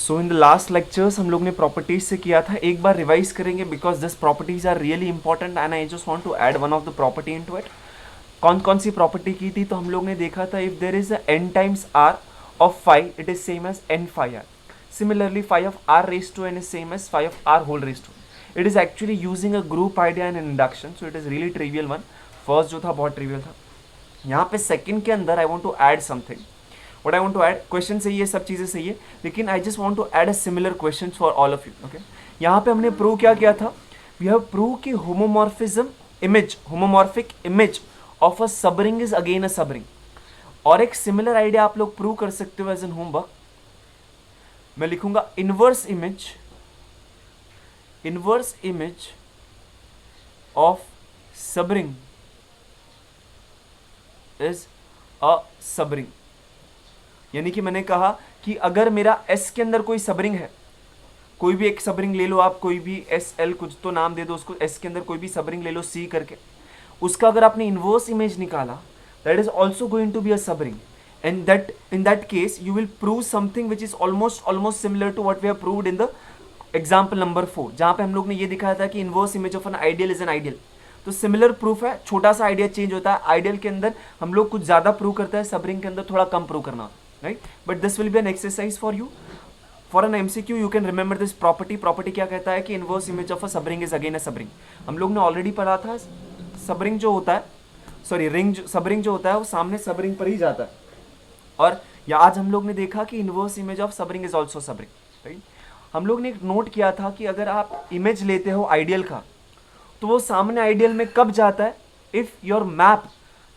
So in the last lectures हम लोग ने प्रॉपर्टीज से किया था, एक बार रिवाइज करेंगे because this properties are really important and I just want to add one of the property into it. कौन कौन सी प्रॉपर्टी की थी? तो हम लोग ने देखा था if there is n times r of five it is same as n phi r। Similarly phi of r raised to n is same as phi of r whole raised to n. It is actually using a group idea and an induction, so it is really trivial one. First जो था बहुत trivial था। यहाँ पे second के अंदर I want to add something. What I want to add, question सही है, सब चीज़ें सही है, लेकिन I just want to add a similar question for all of you. Okay, यहाँ पे हमने प्रूव क्या किया था? वी हैव प्रूव कि homomorphism image, homomorphic image of a subring is again a subring. और एक सिमिलर आइडिया आप लोग प्रूव कर सकते हो एज एन होमवर्क। मैं लिखूंगा inverse image of subring is a subring. यानी कि मैंने कहा कि अगर मेरा S के अंदर कोई सबरिंग है, कोई भी एक सबरिंग ले लो आप, कोई भी SL कुछ तो नाम दे दो उसको, S के अंदर कोई भी सबरिंग ले लो C करके, उसका अगर आपने इनवर्स इमेज निकाला that is also going to be a subring, and that in that case you will prove something which is almost similar to what we have proved in the example number 4, जहां पे हम लोग ने ये दिखाया था कि inverse image of an ideal is an ideal. तो सिमिलर प्रूफ है, छोटा सा आइडिया चेंज होता है। आइडियल के अंदर हम लोग कुछ ज्यादा प्रूव करते हैं, सबरिंग के अंदर थोड़ा कम प्रूव करना होता है, right? But this will be an exercise for you for an MCQ। You can remember this property क्या कहता है कि inverse image of a subring is again a subring. हम लोग ने ऑलरेडी पढ़ा था, सबरिंग जो होता है, सॉरी रिंग, सबरिंग जो होता है वो सामने सबरिंग पर ही जाता है। और या आज हम लोग ने देखा कि inverse image of subring is also subring, right? हम लोग ने एक नोट किया था कि अगर आप इमेज लेते हो आइडियल का, तो वो सामने आइडियल में कब जाता है? If your map,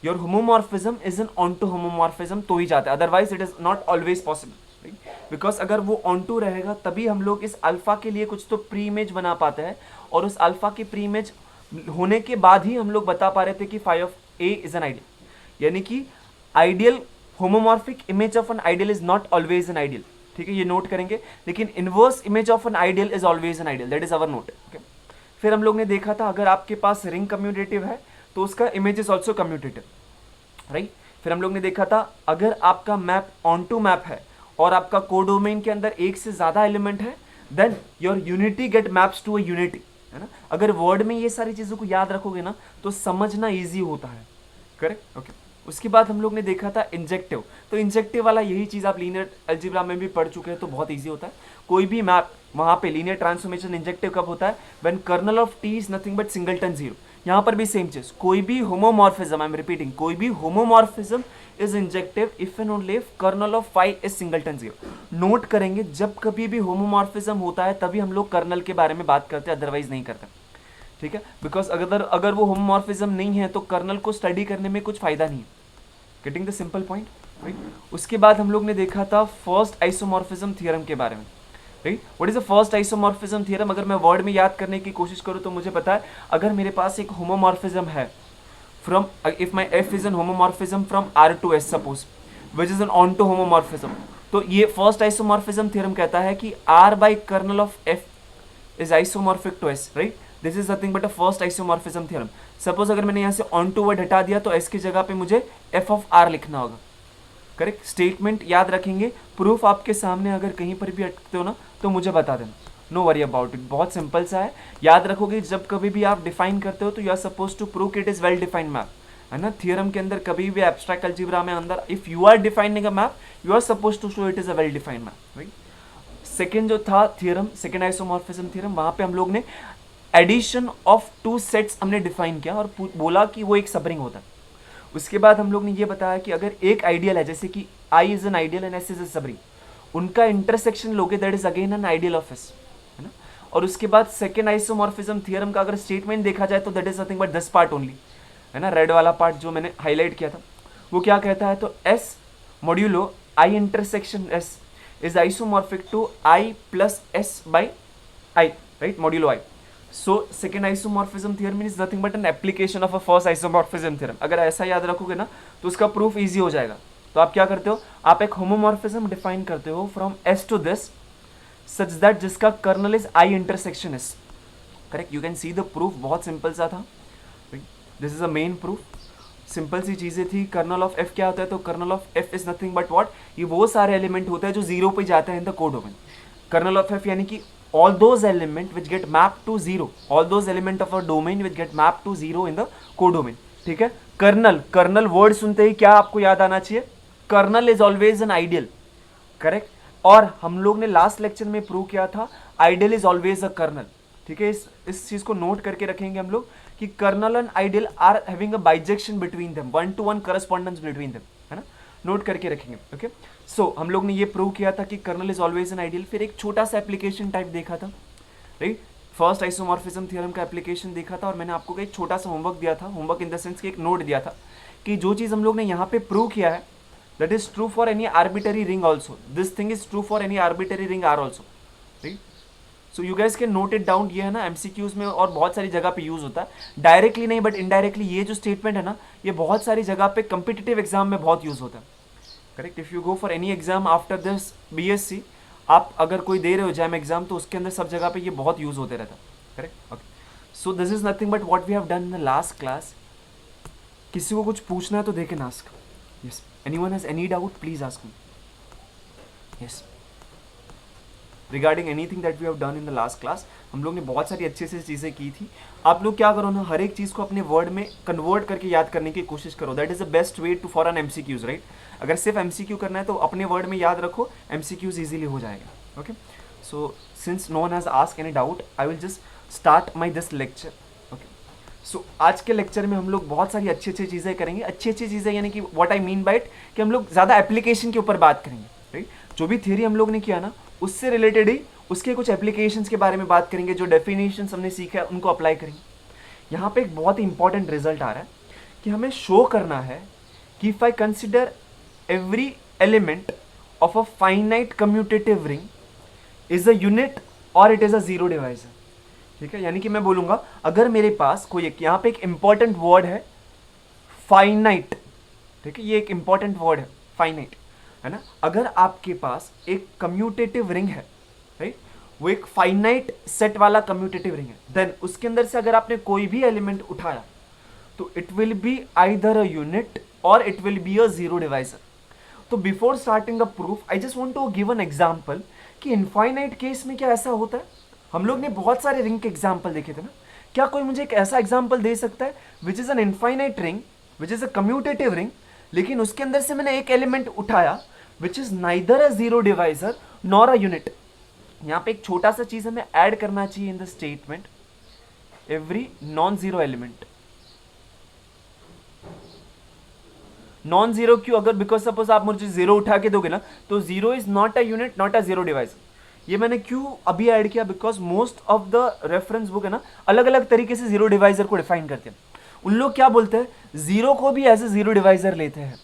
your homomorphism is an onto homomorphism, तो ही जाता है, otherwise it is not always possible, because अगर वो ऑनटू रहेगा तभी हम लोग इस अल्फा के लिए कुछ तो प्री इमेज बना पाते हैं, और उस अल्फा की प्री इमेज होने के बाद ही हम लोग बता पा रहे थे कि phi of A is an ideal. यानी कि ideal, homomorphic image of an ideal is not always an ideal, ठीक है, ये नोट करेंगे। लेकिन inverse image of an ideal is always an ideal, that is our note. Okay, फिर हम लोग ने देखा था अगर आपके पास रिंग कम्यूटेटिव है तो उसका image is also commutative, right? फिर हम लोग ने देखा था अगर आपका मैप ऑन टू मैप है और आपका कोडोमेन के अंदर एक से ज्यादा एलिमेंट है, then your unity get maps to a unity, है ना? अगर वर्ड में ये सारी चीजों को याद रखोगे ना तो समझना ईजी होता है, करेक्ट? ओके, उसके बाद हम लोग ने देखा था इंजेक्टिव। तो इंजेक्टिव वाला यही चीज आप लीनियर अलजेब्रा में भी पढ़ चुके हैं, तो बहुत ईजी होता है। कोई भी मैप, वहां पे लीनियर ट्रांसफॉर्मेशन इंजेक्टिव कब होता है? When kernel of T is nothing but singleton zero. यहाँ पर भी सेम चीज, कोई भी होमोमॉर्फिज्म, आई एम रिपीटिंग, कोई भी homomorphism is injective if and only if kernel of phi is singleton zero. Note करेंगे जब कभी भी होमोमॉर्फिज्म होता है तभी हम लोग कर्नल के बारे में बात करते हैं, अदरवाइज नहीं करते, ठीक है? बिकॉज अगर वो होमोमॉर्फिज्म नहीं है तो कर्नल को स्टडी करने में कुछ फायदा नहीं है। Getting the simple point, right? उसके बाद हम लोग ने देखा था फर्स्ट आइसोमॉर्फिज्म थ्योरम के बारे में, right? What is the first isomorphism theorem? अगर मैं वर्ड में याद करने की कोशिश करूं तो मुझे पता है, अगर मेरे पास एक होमोमॉर्फिज्म है from, if my f is an homomorphism from r to s suppose, which is an onto homomorphism, तो ये फर्स्ट आइसोमॉर्फिज्म थ्योरम कहता है कि r by kernel of f is isomorphic to s, right? This is nothing but a first isomorphism theorem. Suppose अगर मैंने यहाँ से on to word हटा दिया तो s की जगह पे मुझे f ऑफ r लिखना होगा, करेक्ट? स्टेटमेंट याद रखेंगे, प्रूफ आपके सामने अगर कहीं पर भी अटकते हो ना तो मुझे बता देना, नो वरी अबाउट इट, बहुत सिंपल सा है। याद रखोगे जब कभी भी आप डिफाइन करते हो तो you are suppose to prove it is well defined map, है ना? थ्योरम के अंदर कभी भी एब्स्ट्रैक्ट अलजेब्रा में अंदर if you are defining a map you are suppose to show it is a well defined map, right? Second जो था थ्योरम, सेकेंड आइसोमॉर्फिज्म थ्योरम, वहां पे हम लोग ने एडिशन ऑफ टू सेट्स हमने डिफाइन किया और बोला कि वो एक सबरिंग होता है। उसके बाद हम लोग ने ये बताया कि अगर एक आइडियल है, जैसे कि I is an ideal and S is a subring, उनका इंटरसेक्शन लोगे that is again an ideal of S, है ना? और उसके बाद सेकेंड आइसोमॉर्फिज्म थ्योरम का अगर स्टेटमेंट देखा जाए तो that is nothing but this part only, है ना? रेड वाला पार्ट जो मैंने हाईलाइट किया था वो क्या कहता है? तो S modulo I intersection S is isomorphic to I plus S by I, right? Modulo I. So second isomorphism theorem is nothing but an application of a first isomorphism theorem. अगर ऐसा याद रखोगे ना तो उसका प्रूफ इजी हो जाएगा। तो आप क्या करते हो? आप एक होमोमॉर्फिज्म डिफाइन करते हो from S to this such that जिसका kernel is I intersection S, correct? You can see the proof, बहुत सिंपल सा था, this is a main proof. Simple सी चीजें थी। कर्नल ऑफ F क्या होता है? तो kernel of F is nothing but what, ये वो सारे एलिमेंट होते हैं जो जीरो पे जाते हैं in the codomain. Kernel of F यानी कि all those element which get mapped to zero, all those element of a domain which get mapped to zero in the codomain. ठीक है, कर्नल, कर्नल वर्ड सुनते ही क्या आपको याद आना चाहिए? Kernel is always an ideal, correct. और हम लोग ने लास्ट लेक्चर में प्रूव किया था ideal is always a kernel. ठीक है, इस चीज को नोट करके रखेंगे हम लोग कि kernel and ideal are having a bijection between them, 1-to-1 correspondence between them, है ना, नोट करके रखेंगे. ओके, सो हम लोग ने ये प्रूव किया था कि kernel is always an ideal. फिर एक छोटा सा एप्लीकेशन टाइप देखा था, राइट. फर्स्ट आइसोमॉर्फिज्म थ्योरम का एप्लीकेशन देखा था और मैंने आपको एक छोटा सा होमवर्क दिया था, होमवर्क इन द सेंस कि एक नोट दिया था कि जो चीज़ हम लोग ने यहाँ पे प्रूव किया है that is true for any arbitrary ring also, this thing is true for any arbitrary ring are also, right. So you guys can note it down. ये है ना एमसीक्यूज में और बहुत सारी जगह पे यूज होता है, डायरेक्टली नहीं बट इनडायरेक्टली. ये जो स्टेटमेंट है ना, ये बहुत सारी जगह पे कम्पिटिटिव एग्जाम में बहुत यूज होता है, correct. If you go for any exam after this BSc, आप अगर कोई दे रहे हो जैम एग्जाम, तो उसके अंदर सब जगह पे ये बहुत यूज होते रहता है, correct. Okay, so this is nothing but what we have done in the last class. किसी को कुछ पूछना है तो they can ask. Yes, anyone has any doubt please ask me. Yes, regarding anything that we have done in the last class. हम लोग ने बहुत सारी अच्छी अच्छी चीज़ें की थी. आप लोग क्या करो ना, हर एक चीज़ को अपने वर्ड में कन्वर्ट करके याद करने की कोशिश करो. That is the best way to for an MCQs, right. अगर सिर्फ एमसीक्यू करना है तो अपने वर्ड में याद रखो, एमसीक्यूज इजीली हो जाएगा. Okay, so since no one has ask any doubt, I will just start my this lecture. Okay, so आज के लेक्चर में हम लोग बहुत सारी अच्छी अच्छी चीज़ें करेंगे. अच्छी अच्छी चीज़ें यानी कि what I mean by it कि हम लोग ज़्यादा एप्लीकेशन के ऊपर बात करेंगे, राइट. जो भी थियरी हम लोग ने किया ना, उससे रिलेटेड ही उसके कुछ एप्लीकेशंस के बारे में बात करेंगे. जो डेफिनेशंस हमने सीखा है उनको अप्लाई करेंगे. यहाँ पे एक बहुत ही इंपॉर्टेंट रिजल्ट आ रहा है कि हमें शो करना है कि if I consider every element of a finite commutative ring is a unit और it is a zero divisor. ठीक है, यानी कि मैं बोलूंगा अगर मेरे पास कोई एक, यहाँ पे एक इंपॉर्टेंट वर्ड है फाइनाइट. ठीक है, ये एक इंपॉर्टेंट वर्ड है फाइनाइट, है ना. अगर आपके पास एक कम्यूटेटिव रिंग है, राइट, वो एक फाइनाइट सेट वाला कम्यूटेटिव रिंग है, देन उसके अंदर से अगर आपने कोई भी एलिमेंट उठाया तो it will be either a unit और it will be a zero divisor. तो before starting the proof I just want to give an example कि इनफाइनाइट केस में क्या ऐसा होता है. हम लोग ने बहुत सारे रिंग के एग्जांपल देखे थे ना. क्या कोई मुझे एक ऐसा एग्जांपल दे सकता है which is an infinite ring, which is a commutative ring, लेकिन उसके अंदर से मैंने एक एलिमेंट उठाया which is neither a zero divisor nor a unit. यहाँ पे एक छोटा सा चीज हमें ऐड करना चाहिए in the statement, every non zero element. Non zero क्यों? अगर बिकॉज सपोज आप मुझे जीरो उठा के दोगे ना, तो zero is not a unit not a zero device. ये मैंने क्यों अभी ऐड किया? Because most of the reference book है ना, अलग अलग तरीके से जीरो डिवाइजर को डिफाइन करते हैं. उन लोग क्या बोलते हैं, जीरो को भी एज ए जीरो डिवाइजर लेते हैं.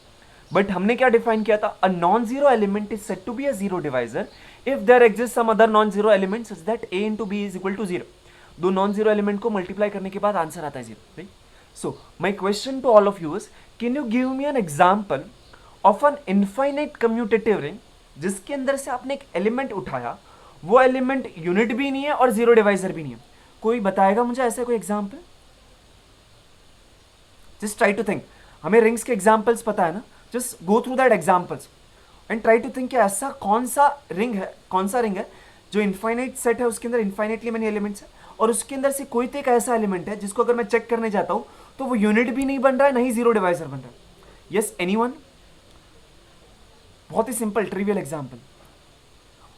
बट हमने क्या डिफाइन किया था, a non zero element is said to be a zero divisor if there exist some other non zero element such that a into B is equal to zero. दो non zero element को multiply करने के बाद answer आता है zero, right. So my question to all of you is, can you give me an example of an infinite commutative ring जिसके अंदर से आपने एक एलिमेंट उठाया, वो एलिमेंट यूनिट भी नहीं है और जीरो डिवाइजर भी नहीं है. कोई बताएगा मुझे ऐसा कोई example? Just try to think. हमें रिंग्स के एग्जाम्पल्स पता है ना, just go through that examples and try to think कि ऐसा कौन सा रिंग है जो इनफाइनाइट सेट है, उसके अंदर इनफाइनाइटली मेनी एलिमेंट्स है और उसके अंदर से कोई तो एक ऐसा एलिमेंट है जिसको अगर मैं चेक करने जाता हूं तो वो यूनिट भी नहीं बन रहा है, नहीं जीरो डिवाइजर बन रहा है. Yes, anyone? बहुत ही सिंपल ट्रिवियल एग्जाम्पल.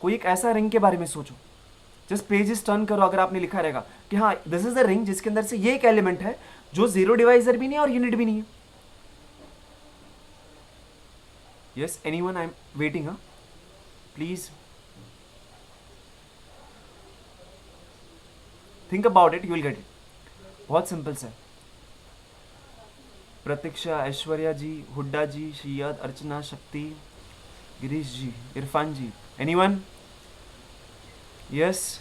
कोई एक ऐसा रिंग के बारे में सोचो, जस्ट पेजेस टर्न करो. अगर आपने लिखा रहेगा कि हाँ दिस इज अ रिंग जिसके अंदर से ये एक एलिमेंट है जो जीरो डिवाइजर भी नहीं है और यूनिट भी नहीं है. Yes, anyone? I am waiting. हाँ please think about it, you will get it. बहुत सिंपल से. Pratiksha, Aishwarya ji, Hooda ji, Shiyad, Archana, Shakti, Girish ji, Irfan ji, anyone? Yes,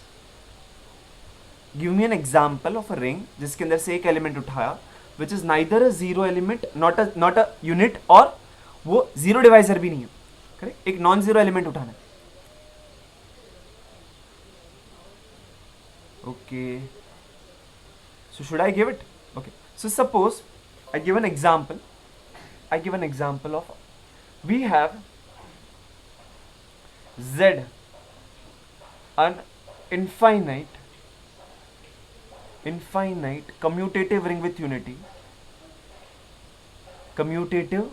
give me an example of a ring जिसके अंदर से एक एलिमेंट उठाया which is neither a zero element not a unit और वो जीरो डिवाइजर भी नहीं है. करेक्ट, एक नॉन जीरो एलिमेंट उठाना. Okay, so should I give it? Okay, so suppose I give an example. of, we have z an infinite commutative ring with unity, commutative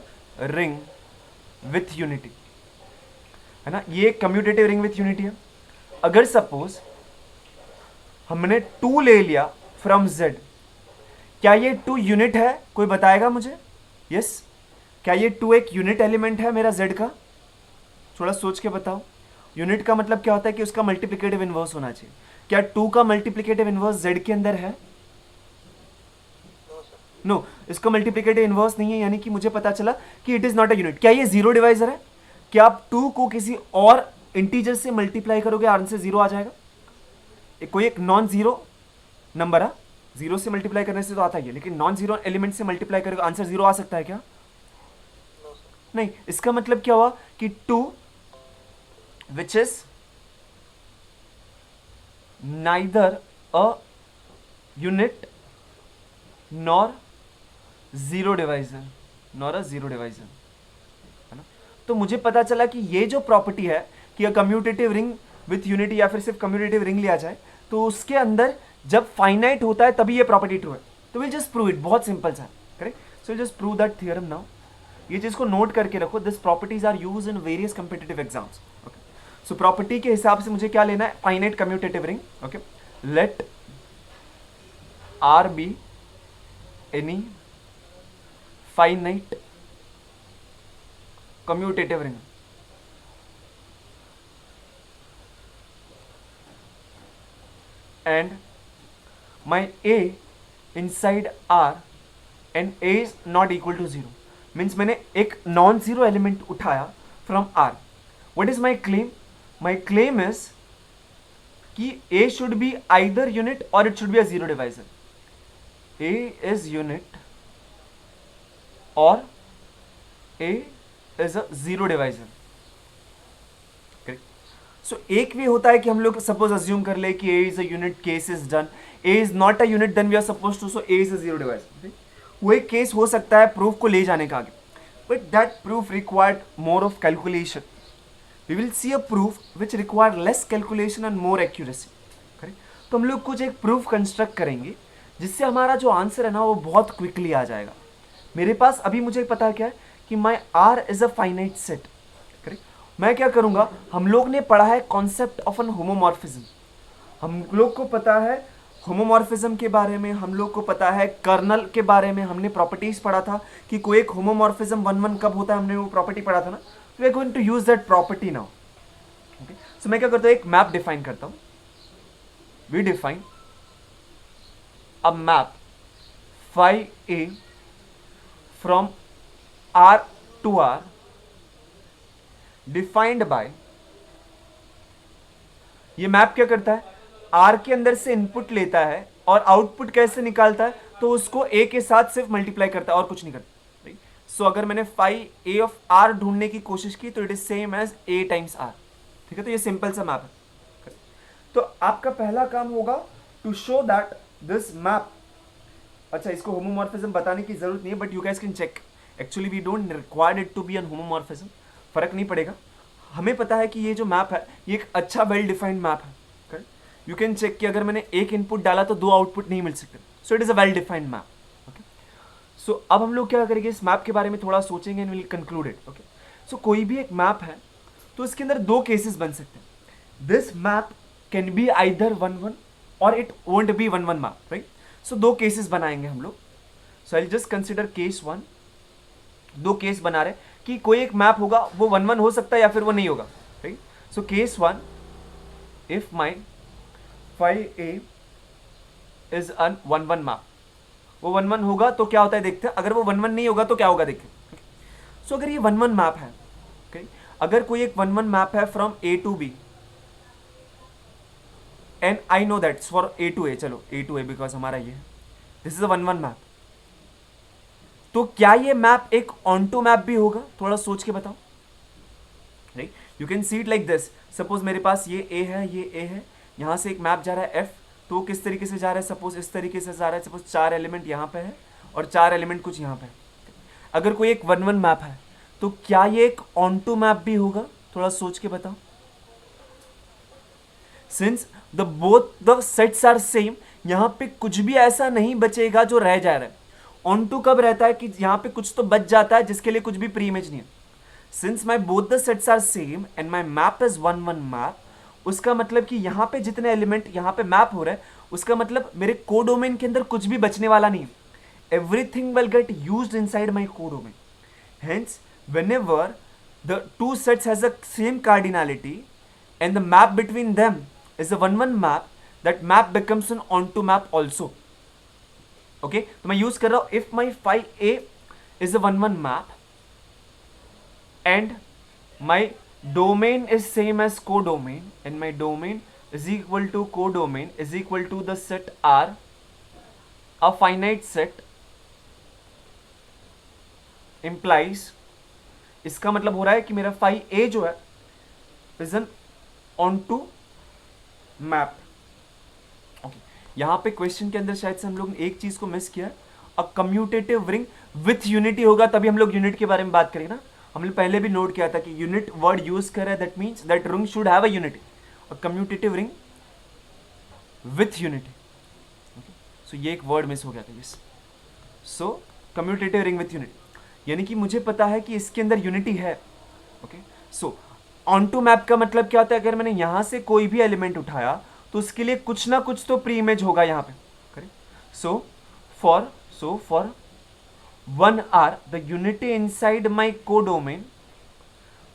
ring with unity, है ना, ये commutative ring with unity है। अगर suppose हमने 2 ले लिया from z, क्या ये 2 यूनिट है? कोई बताएगा मुझे? यस क्या ये 2 एक यूनिट एलिमेंट है मेरा z का? थोड़ा सोच के बताओ। यूनिट का मतलब क्या होता है कि उसका मल्टीप्लिकेटिव इनवर्स होना चाहिए। क्या 2 का मल्टीप्लिकेटिव इनवर्स z के अंदर है? नो इसका मल्टीप्लिकेटिव इनवर्स नहीं है, यानी कि मुझे पता चला कि it is not a unit. क्या ये जीरो डिवाइजर है? क्या आप 2 को किसी और इंटीजर से मल्टीप्लाई करोगे आंसर जीरो आ जाएगा? कोई एक नॉन जीरो नंबर है, जीरो से मल्टीप्लाई करने से तो आता ही है, लेकिन नॉन जीरो एलिमेंट से मल्टीप्लाई करोगे आंसर जीरो आ सकता है क्या? नहीं। इसका मतलब क्या हुआ कि 2 विच is neither a unit nor zero divisor, है ना। तो मुझे पता चला कि ये जो प्रॉपर्टी है कि कम्यूटेटिव रिंग विथ यूनिटी या फिर सिर्फ कम्यूटेटिव रिंग लिया जाए तो उसके अंदर जब फाइनाइट होता है तभी ये प्रॉपर्टी ट्रू है। तो विल जस्ट प्रूव इट, बहुत सिंपल सा, correct. So just prove that theorem now. ये चीज को नोट करके रखो, this properties are use in various competitive exams. Okay, so property के हिसाब से मुझे क्या लेना है? Finite commutative ring. Okay, let R be any finite commutative ring. And my a inside R and a is not equal to 0 means मैंने एक non zero element उठाया from R. What is my claim? My claim is कि a should be either unit or it should be a zero divisor. A is unit or a is a zero divisor. सो एक भी होता है कि हम लोग suppose assume कर ले कि a is a unit, case is done, a is not a unit, then we are suppose to, so a is a zero divisor. वो एक केस हो सकता है प्रूफ को ले जाने का आगे, but that proof required more of calculation. We will see a proof which require less calculation and more accuracy, correct. तो हम लोग कुछ एक प्रूफ कंस्ट्रक्ट करेंगे जिससे हमारा जो आंसर है ना वो बहुत क्विकली आ जाएगा। मेरे पास अभी मुझे पता क्या है कि my R is a finite set, correct. मैं क्या करूंगा, हम लोग ने पढ़ा है कॉन्सेप्ट ऑफ एन होमोमॉर्फिज्म, हम लोग को पता है होमोमॉर्फिज्म के बारे में, हम लोग को पता है कर्नल के बारे में, हमने प्रॉपर्टीज पढ़ा था कि कोई एक होमोमॉर्फिज्म 1-1 कब होता है, हमने वो प्रॉपर्टी पढ़ा था ना। We are going to use that property now. Okay, so मैं क्या करता हूं, एक मैप डिफाइन करता हूं। We define a map phi a from R to R defined by, ये मैप क्या करता है, आर के अंदर से इनपुट लेता है और आउटपुट कैसे निकालता है, तो उसको ए के साथ सिर्फ मल्टीप्लाई करता है और कुछ नहीं करता। सो अगर मैंने फाई ए ऑफ आर ढूंढने की कोशिश की तो it is same as A times R. ठीक है, तो ये सिंपल सा मैप है। तो आपका पहला काम होगा to show that this map, अच्छा इसको होमोमॉर्फिज्म बताने की जरूरत नहीं है, but you guys can check, actually we don't required it to be an homomorphism, फर्क नहीं पड़ेगा। हमें पता है कि ये जो मैप है ये एक अच्छा वेल डिफाइंड मैप है, करेक्ट। यू कैन चेक कि अगर मैंने एक इनपुट डाला तो 2 आउटपुट नहीं मिल सकते, so it is a well defined map. Okay, so अब हम लोग क्या करेंगे, इस मैप के बारे में थोड़ा सोचेंगे and will conclude it. Okay, so कोई भी एक मैप है तो इसके अंदर 2 केसेस बन सकते हैं। This map can be either 1-1 or it won't be 1-1 map, right. So 2 cases बनाएंगे हम लोग। So I just consider case 1, 2 case बना रहे कि कोई एक मैप होगा वो 1-1 हो सकता है या फिर वो नहीं होगा, right. So case 1, if my phi A is an 1-1 map, वो 1-1 होगा तो क्या होता है देखते हैं, अगर वो 1-1 नहीं होगा तो क्या होगा देखते हैं। सो अगर ये 1-1 मैप है, okay? अगर कोई एक 1-1 मैप है from A to B and I know that's for A to A, चलो ए टू ए बिकॉज हमारा ये दिस इज अ 1-1 मैप, तो क्या ये मैप एक ऑन टू मैप भी होगा? थोड़ा सोच के बताओ, right. You can see it like this, suppose मेरे पास ये ए है, ये ए है, यहां से एक मैप जा रहा है एफ, तो किस तरीके से जा रहा है, सपोज इस तरीके से जा रहा है। सपोज 4 एलिमेंट यहां पे है और 4 एलिमेंट कुछ यहां पे है। अगर कोई एक 1-1 मैप है तो क्या ये एक ऑन टू मैप भी होगा? थोड़ा सोच के बताओ। Since the both the sets are same, यहाँ पे कुछ भी ऐसा नहीं बचेगा जो रह जा रहा है। ऑन टू कब रहता है कि यहाँ पे कुछ तो बच जाता है जिसके लिए कुछ भी प्री इमेज नहीं है। Since my both the sets are same and my map is one one map, उसका मतलब कि यहाँ पे जितने एलिमेंट यहाँ पे मैप हो रहा है, उसका मतलब मेरे कोडोमेन के अंदर कुछ भी बचने वाला नहीं है। Everything will get used inside my codomain. Hence, whenever the two sets has a same cardinality and the map between them is a one-one map, that map becomes an onto map also. Okay, तो मैं use कर रहा हूं if my phi A is a one-one map and my domain is same as codomain and my domain is equal to codomain is equal to the set R, a finite set implies, इसका मतलब हो रहा है कि मेरा phi A जो है is an onto map. Okay, यहां पे क्वेश्चन के अंदर शायद से हम लोग ने एक चीज को मिस किया, अ कम्यूटेटिव रिंग विथ यूनिटी होगा तभी हम लोग यूनिट के बारे में बात करेंगे ना। हमने पहले भी नोट किया था कि यूनिट वर्ड यूज कर रहा है, that means that ring should have a unity, a commutative ring with unity. So ये एक वर्ड मिस हो गया था, yes. So commutative ring with unity यानी कि मुझे पता है कि इसके अंदर यूनिटी है। Okay, so onto map का मतलब क्या होता है, अगर मैंने यहां से कोई भी एलिमेंट उठाया तो उसके लिए कुछ ना कुछ तो प्री इमेज होगा यहाँ पे, correct. So for one R the unity inside my codomain,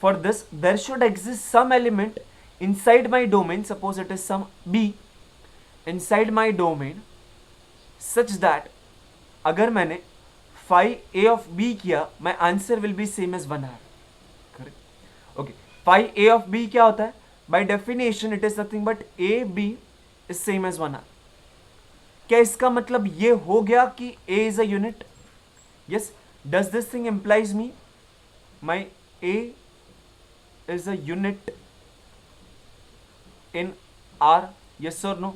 for this there should exist some element inside my domain, suppose it is some B inside my domain, such that अगर मैंने phi A of B किया, my answer will be same as one R, correct. Okay, phi A of B क्या होता है, by definition it is nothing but A B is same as one are. क्या इसका मतलब ये हो गया कि A is a unit? Yes, does this thing implies me my A is a unit in R, yes और no?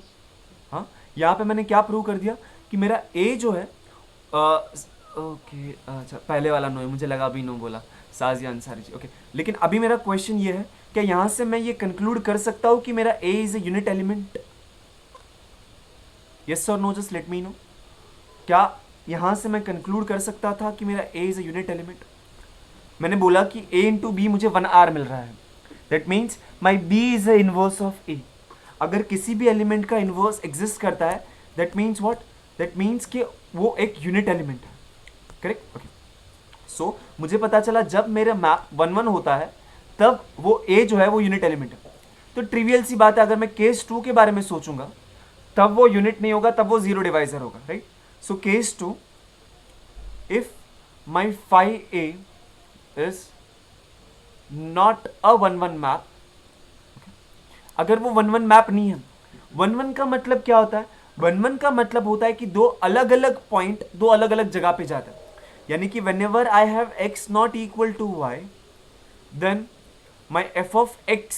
हाँ, यहां पे मैंने क्या प्रूव कर दिया कि मेरा ए जो है ओके अच्छा, पहले वाला नो है, मुझे लगा अभी नो बोला, साजिया अंसारी जी। ओके, लेकिन अभी मेरा क्वेश्चन ये है, क्या यहां से मैं ये कंक्लूड कर सकता हूं कि मेरा A is a unit element? Yes और no, just let me know. क्या यहां से मैं कंक्लूड कर सकता था कि मेरा A is a unit element? मैंने बोला कि ए इंटू बी मुझे वन आर मिल रहा है, that means my B is a inverse of A. अगर किसी भी एलिमेंट का इनवर्स एग्जिस्ट करता है, that means what, that means कि वो एक यूनिट एलिमेंट है, करेक्ट। ओके, सो मुझे पता चला जब मेरा मैप वन वन होता है तब वो ए जो है वो यूनिट एलिमेंट है। तो ट्रिवियल सी बात है, अगर मैं केस 2 के बारे में सोचूंगा तब वो यूनिट नहीं होगा, तब वो जीरो डिवाइजर होगा, right. So case 2, if my phi A is not a one one map, अगर वो वन वन मैप नहीं है, वन वन का मतलब क्या होता है, वन वन का मतलब होता है कि दो अलग अलग पॉइंट दो अलग अलग जगह पे जाता है। यानी कि whenever I have x not equal to y, then my f of x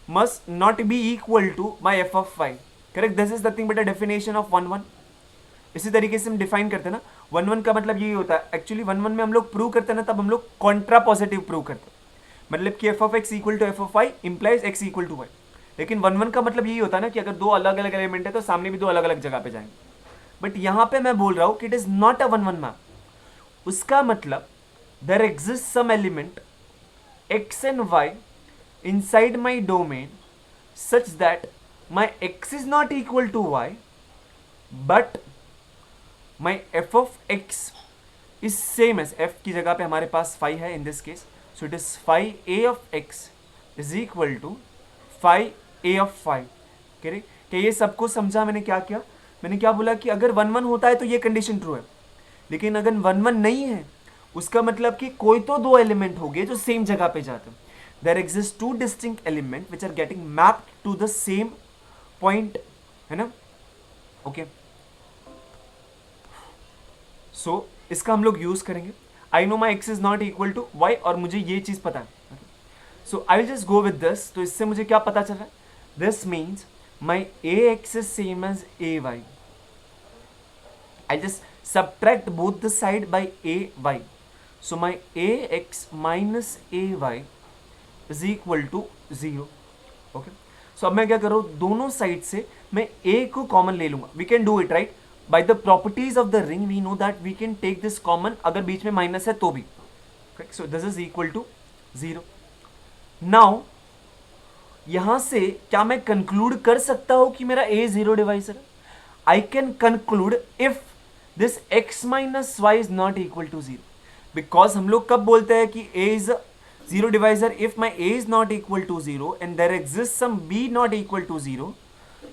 must not be equal to my f of y, correct? This is nothing but a definition of one one. इसी तरीके से हम define करते हैं ना, one one का मतलब यही होता है। एक्चुअली वन वन में हम लोग प्रूव करते हैं ना, तब हम लोग कॉन्ट्रा पॉजिटिव प्रूव करते हैं, मतलब कि f of x equal to f of y implies x equal to y। लेकिन वन वन का मतलब यही होता है ना कि अगर दो अलग अलग एलिमेंट है तो सामने भी दो अलग अलग जगह पे जाएंगे। बट यहां पे मैं बोल रहा हूं कि it is not a one one map. उसका मतलब there exist some element x and y inside my domain such that my x is not equal to y, but my f of x is same as, f की जगह पे हमारे पास phi है in this case, so it is phi a of x is equal to phi a of phi, correct. क्या ये सबको समझा? मैंने क्या किया, मैंने क्या बोला कि अगर वन वन होता है तो ये कंडीशन ट्रू है, लेकिन अगर वन वन नहीं है उसका मतलब कि कोई तो दो एलिमेंट हो गए जो सेम जगह पे जाते हैं। There exist two distinct element which are getting mapped to the same point, है ना। ओके, सो इसका हम लोग यूज करेंगे। I know my X is not equal to Y, और मुझे ये चीज पता है। So I will just go with this. तो इससे मुझे क्या पता चल रहा है, this means my A X is same as A Y. I just subtract both the side by ay, so my ax minus ay is equal to 0. Okay, सो अब मैं क्या कर रहा हूँ, दोनों साइड से मैं ए को कॉमन ले लूंगा. We can do it right by the properties of the ring. We know that we can take this common, अगर बीच में माइनस है तो भी. So this is equal to 0. Now यहां से क्या मैं कंक्लूड कर सकता हूं कि मेरा ए जीरो डिवाइजर है? I can conclude if this x minus y is not equal to 0. Because हम लोग कब बोलते हैं कि a इज zero divisor? If my a is not equal to 0 and there exist some b not equal to 0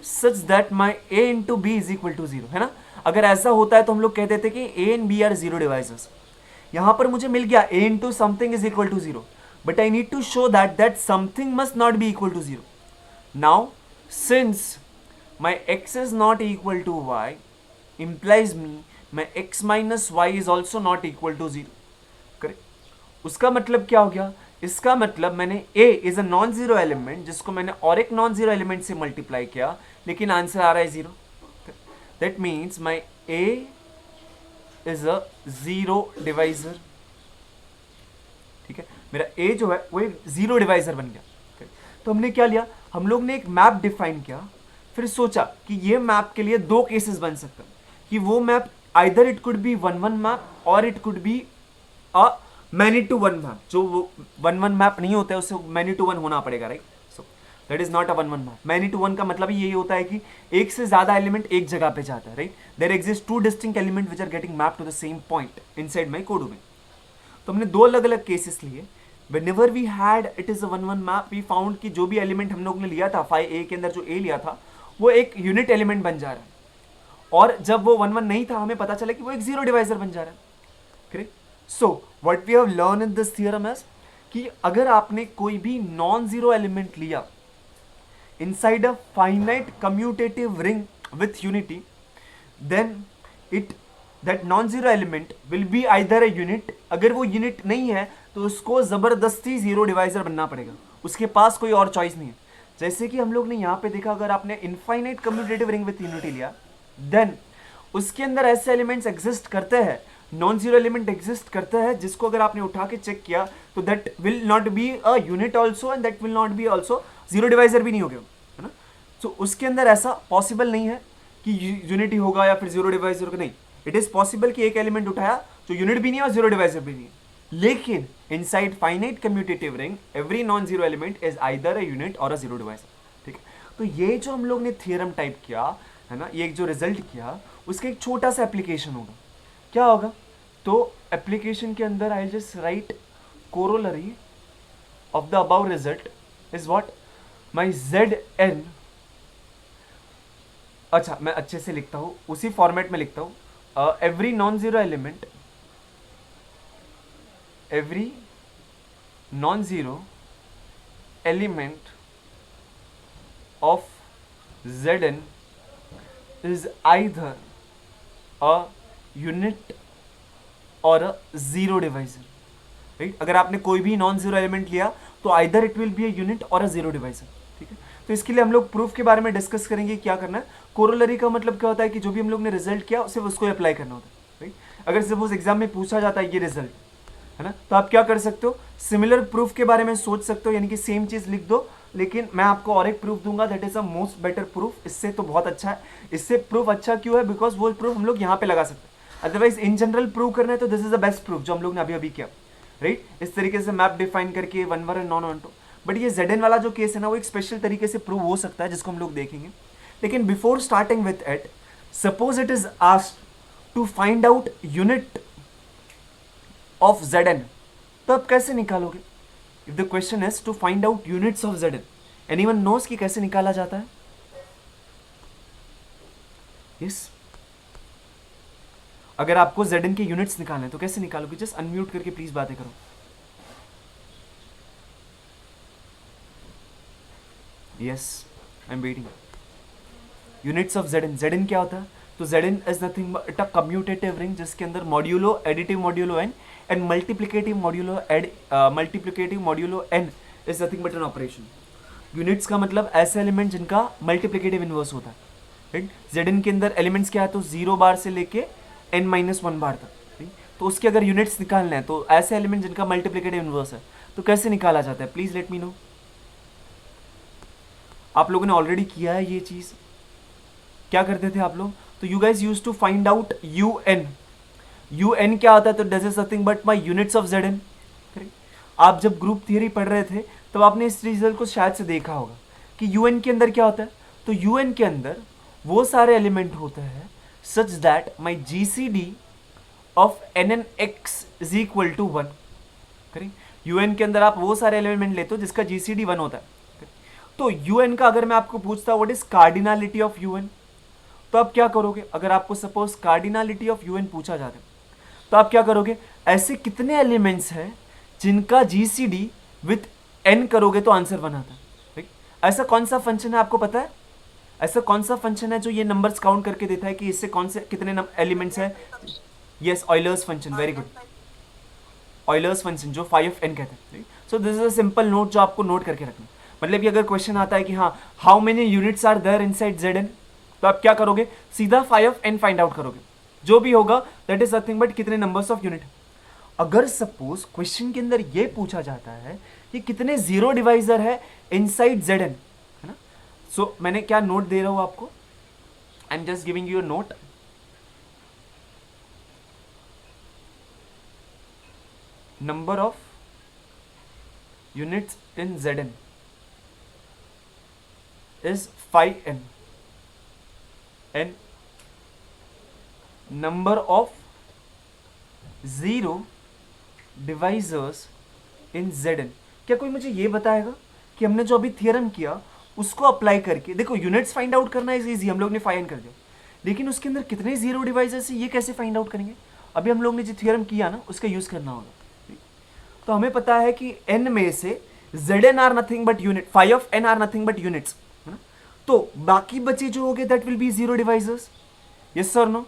such that my a into B is equal to 0, है ना? अगर ऐसा होता है तो हम लोग कहते थे कि a and b are zero divisors. यहां पर मुझे मिल गया a into something is equal to 0, but I need to show that something must not be equal to 0. Now, since my x is not equal to y, implies me my x minus y is also not equal to 0. Correct? उसका मतलब क्या हो गया? इसका मतलब मैंने a is a non zero element जिसको मैंने और एक नॉन जीरो एलिमेंट से मल्टीप्लाई किया, लेकिन आंसर आ रहा है 0. That means my a is a zero divisor. ठीक है, मेरा a जो है वो एक जीरो डिवाइजर बन गया. तो हमने क्या लिया, हम लोग ने एक मैप डिफाइन किया, फिर सोचा कि ये मैप के लिए दो केसेस बन सकते हैं कि वो map either it could be 1-1 map or it could be a many to one map. जो वो 1-1 मैप नहीं होता है उससे मैनी टू वन होना पड़ेगा, right? So that is not a 1-1 मैप. मैनी टू वन का मतलब यही होता है कि एक से ज्यादा एलिमेंट एक जगह पे जाता है, right? There exist two distinct element which are getting map to the same point inside my codomain. तो हमने दो अलग अलग केसेस लिए. Whenever we had it is a 1-1 map, we found कि जो भी एलिमेंट हम लोग ने लिया था फाई ए के अंदर, जो ए लिया था वो एक यूनिट एलिमेंट बन जा रहा है, और जब वो 1-1 नहीं था हमें पता चला कि वो एक जीरो डिवाइजर बन जा रहा है. Correct? So what we have learn in this theorem is कि अगर आपने कोई भी नॉन जीरो एलिमेंट लिया inside a finite commutative ring with unity, then it that non zero element will be either a unit. अगर वो unit नहीं है तो उसको जबरदस्ती जीरो डिवाइजर बनना पड़ेगा, उसके पास कोई और चॉइस नहीं है. जैसे कि हम लोग ने यहाँ पे देखा, अगर आपने infinite commutative ring with unity लिया, देन उसके अंदर ऐसे एलिमेंट्स एग्जिस्ट करते हैं, नॉन जीरो एलिमेंट एग्जिस्ट करते हैं, जिसको अगर आपने उठा के चेक किया तो that will not be a unit also and that will not be also zero divisor भी नहीं हो गया, है ना? सो उसके अंदर ऐसा पॉसिबल नहीं है कि यूनिटी होगा या फिर जीरो डिवाइजर होगा. नहीं, इट इज पॉसिबल कि एक एलिमेंट उठाया जो यूनिट भी नहीं है और जीरो डिवाइजर भी नहीं है. लेकिन inside finite commutative ring every non zero element is either a unit or a zero divisor. ठीक है, तो ये जो हम लोग ने थियरम टाइप किया है ना, ये जो रिजल्ट किया, उसका एक छोटा सा एप्लीकेशन होगा. क्या होगा? तो एप्लीकेशन के अंदर I just right corollary of the above result is what my Zn. अच्छा, मैं अच्छे से लिखता हूं, उसी फॉर्मेट में लिखता हूं. Every non zero element, every non-zero element of Zn is either a unit or a zero divisor. Right? अगर आपने कोई भी नॉन जीरो एलिमेंट लिया तो either it will be a unit or a zero divisor. ठीक है, तो इसके लिए हम लोग प्रूफ के बारे में डिस्कस करेंगे. क्या करना है, कोरोलरी का मतलब क्या होता है कि जो भी हम लोग ने रिजल्ट किया सिर्फ उसको अप्लाई करना होता है. राइट? अगर सपोज एग्जाम में पूछा जाता है ये रिजल्ट है ना, तो आप क्या कर सकते हो, सिमिलर प्रूफ के बारे में सोच सकते हो, यानी कि सेम चीज लिख दो, लेकिन मैं आपको और एक प्रूफ दूंगा, that is a most better proof. इससे तो बहुत अच्छा है. इससे प्रूफ अच्छा क्यों है? बिकॉज वो प्रूफ हम लोग यहाँ पे लगा सकते हैं. अदरवाइज इन जनरल प्रूव करना है तो this is the best proof जो हम लोग ने अभी अभी किया. राइट? इस तरीके से मैप डिफाइन करके 1-1 एंड नॉन 1-2. बट ये Zn वाला जो केस है ना, वो एक स्पेशल तरीके से प्रूव हो सकता है, जिसको हम लोग देखेंगे. लेकिन before starting with it, suppose it is asked to find out unit of Zn, तो आप कैसे निकालोगे? If the question is to find out units of Zn, anyone knows कि कैसे निकाला जाता है? यस, अगर आपको Zn के यूनिट्स निकालने हैं तो कैसे निकालोगे? जस्ट अनम्यूट करके प्लीज बातें करो. Yes, I am waiting. Units of Zn क्या होता है? तो Zn is nothing but a commutative ring जिसके अंदर modulo additive modulo n and multiplicative modulo n is nothing but an operation. Units का मतलब ऐसे एलिमेंट जिनका मल्टीप्लिकेटिव इनवर्स होता है. राइट? Zn के अंदर एलिमेंट्स क्या है? तो 0 बार से लेके n-1 बार तक. right? तो उसके अगर यूनिट्स निकालना है तो ऐसे एलिमेंट जिनका मल्टीप्लिकेटिव इनवर्स है, तो कैसे निकाला जाता है? Please let me no. आप लोगों ने ऑलरेडी किया है ये चीज़। क्या करते थे आप लोग? तो you guys use to find out U N. U N क्या होता है? तो does is nothing but my units of Z N. आप जब ग्रुप थियरी पढ़ रहे थे तब आपने इस रिजल्ट को शायद से देखा होगा कि यू एन के अंदर क्या होता है। तो यू एन के अंदर वो सारे एलिमेंट होते हैं such that my G C D of N N X is equal to 1। करें, यू एन के अंदर आप वो सारे एलिमेंट लेते हो जिसका जी सी डी 1 होता है। तो यू एन का अगर मैं आपको पूछता what is cardinality of U N, तो आप क्या करोगे? अगर आपको suppose cardinality of U N पूछा जाता है तो आप क्या करोगे? ऐसे कितने एलिमेंट्स हैं जिनका जीसीडी विथ एन करोगे तो आंसर बनाता है। ठीक? ऐसा कौन सा फंक्शन है आपको पता है? ऐसा कौन सा फंक्शन है जो ये नंबर्स काउंट करके देता है कि इससे कौन से कितने एलिमेंट्स है? Yes, Euler's function. Very good, Euler's function जो फाई ऑफ एन कहते हैं। So this is a simple note जो आपको नोट करके रखना। मतलब कि अगर क्वेश्चन आता है कि हाँ how many units are there inside Z N, तो आप क्या करोगे? सीधा phi of N find out करोगे। जो भी होगा दैट इज नथिंग बट कितने नंबर्स ऑफ यूनिट। अगर सपोज क्वेश्चन के अंदर ये पूछा जाता है कि कितने जीरो डिवाइजर है इनसाइड जेड एन, है ना? सो मैंने क्या नोट दे रहा हूं आपको? I am just giving you a note. Number of units in Z N is 5n and number of zero divisors in Zn। क्या कोई मुझे ये बताएगा कि हमने जो अभी थियरम किया उसको अप्लाई करके, देखो यूनिट्स फाइंड आउट करना इज इजी, हम लोग ने फाइंड कर दिया, लेकिन उसके अंदर कितने जीरो डिवाइजर्स है ये कैसे फाइंड आउट करेंगे? अभी हम लोग ने जो थियरम किया ना उसका यूज करना होगा। तो हमें पता है कि n में से Zn are nothing but unit, phi of n are nothing but units, तो बाकी बचे जो हो गए that will be zero divisors. Yes sir no?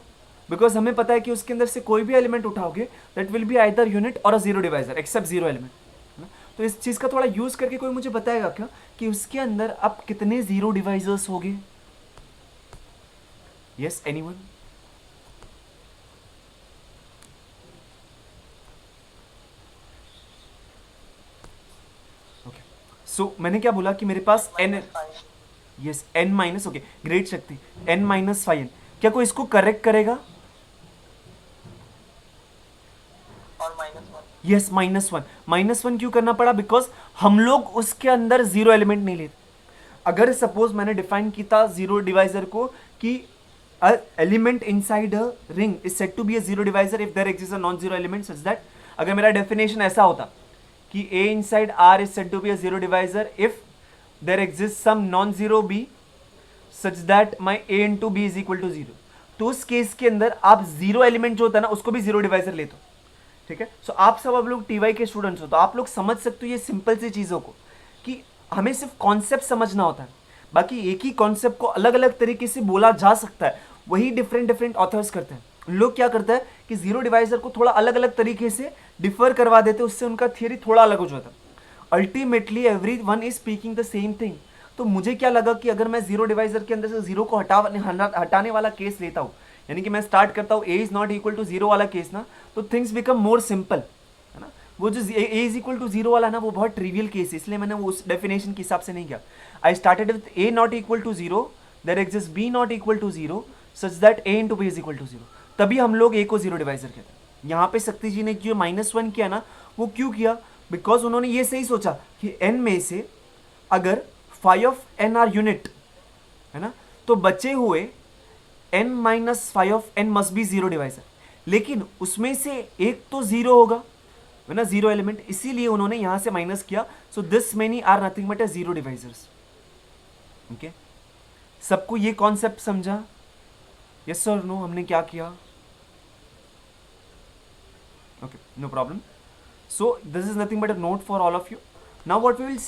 Because हमें पता है कि उसके अंदर से कोई भी एलिमेंट उठाओगे that will be either unit or a zero divisor except zero element, है ना? तो इस चीज का थोड़ा यूज करके कोई मुझे बताएगा क्या कि उसके अंदर अब कितने जीरो डिवाइजर्स हो गए? Yes, anyone? ओके, सो मैंने क्या बोला कि मेरे पास n, yes n minus, okay great शक्ति, n माइनस 5n। क्या कोई इसको करेक्ट करेगा? यस, -1। -1 क्यों करना पड़ा? बिकॉज हम लोग उसके अंदर जीरो एलिमेंट नहीं लेते। अगर सपोज मैंने डिफाइन किया था जीरो डिवाइजर को कि element inside a ring is said to be a zero divisor if there exist a non zero element such that, अगर मेरा डेफिनेशन ऐसा होता कि a inside R is said to be a zero divisor if there exists some non-zero b such that my a into b is equal to 0, तो उस case के अंदर आप जीरो एलिमेंट जो होता है ना उसको भी जीरो डिवाइजर लेते हो। ठीक है, सो आप सब अब लोग टीवाई के स्टूडेंट्स हो तो आप लोग समझ सकते हो ये सिंपल सी चीज़ों को कि हमें सिर्फ कॉन्सेप्ट समझना होता है, बाकी एक ही कॉन्सेप्ट को अलग अलग तरीके से बोला जा सकता है, वही डिफरेंट डिफरेंट ऑथर्स करते हैं। लोग क्या करते हैं कि जीरो डिवाइजर को थोड़ा अलग अलग तरीके से डिफर करवा देते, उससे उनका थियरी थोड़ा अलग हो जाता है। Ultimately every one is speaking the same thing. तो मुझे क्या लगा कि अगर मैं जीरो डिवाइजर के अंदर से जीरो को हटाने वाला केस लेता हूँ, यानी कि मैं स्टार्ट करता हूँ A is not equal to zero वाला केस ना, तो थिंग्स बिकम मोर सिंपल, है ना? वो जो ए इज इक्वल टू जीरो वाला ना वो बहुत ट्रिवियल केस है, इसलिए मैंने वो उस डेफिनेशन के हिसाब से नहीं किया। I started with a not equal to zero, there exist b not equal to zero such that a into B is equal to zero, तभी हम लोग ए को जीरो डिवाइजर कहते हैं। यहाँ पे शक्ति जी ने जो -1 किया ना वो क्यों किया? बिकॉज उन्होंने ये सही सोचा कि n में से अगर phi of n are unit, है ना, तो बचे हुए n minus phi of n must be zero divisor, लेकिन उसमें से एक तो जीरो होगा, है ना, जीरो एलिमेंट, इसीलिए उन्होंने यहां से माइनस किया। So this many are nothing but a zero divisors. Okay, सबको ये कॉन्सेप्ट समझा? Yes sir no? हमने क्या किया? okay, no problem, so this is nothing but a note for all of you. now what we will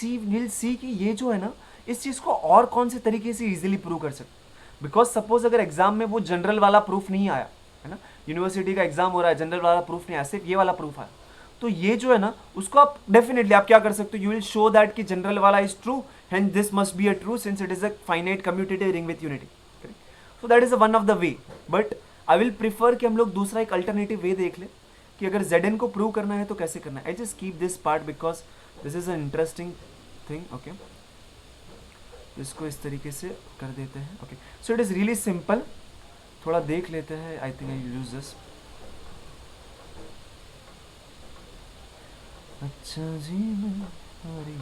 see कि ये जो है ना इस चीज़ को और कौन से तरीके से इजीली प्रूव कर सकते। बिकॉज सपोज अगर एग्जाम में वो जनरल वाला प्रूफ नहीं आया, है ना, यूनिवर्सिटी का एग्जाम हो रहा है, जनरल वाला प्रूफ नहीं आया, सिर्फ ये वाला प्रूफ आया, तो ये जो है ना उसको आप डेफिनेटली आप क्या कर सकते हो, यू विल शो दैट कि जनरल वाला is true and this must be a true since it is a finite commutative ring with unity. So that is one of the way, but I will prefer कि हम लोग दूसरा एक alternative वे देख लें कि अगर Zn को प्रूव करना है तो कैसे करना है। I just keep this part because this is a interesting thing. Okay, तो इसको इस तरीके से कर देते हैं. Okay, so it is really simple. थोड़ा देख लेते हैं. I think I use this. अच्छा जी मैं हरी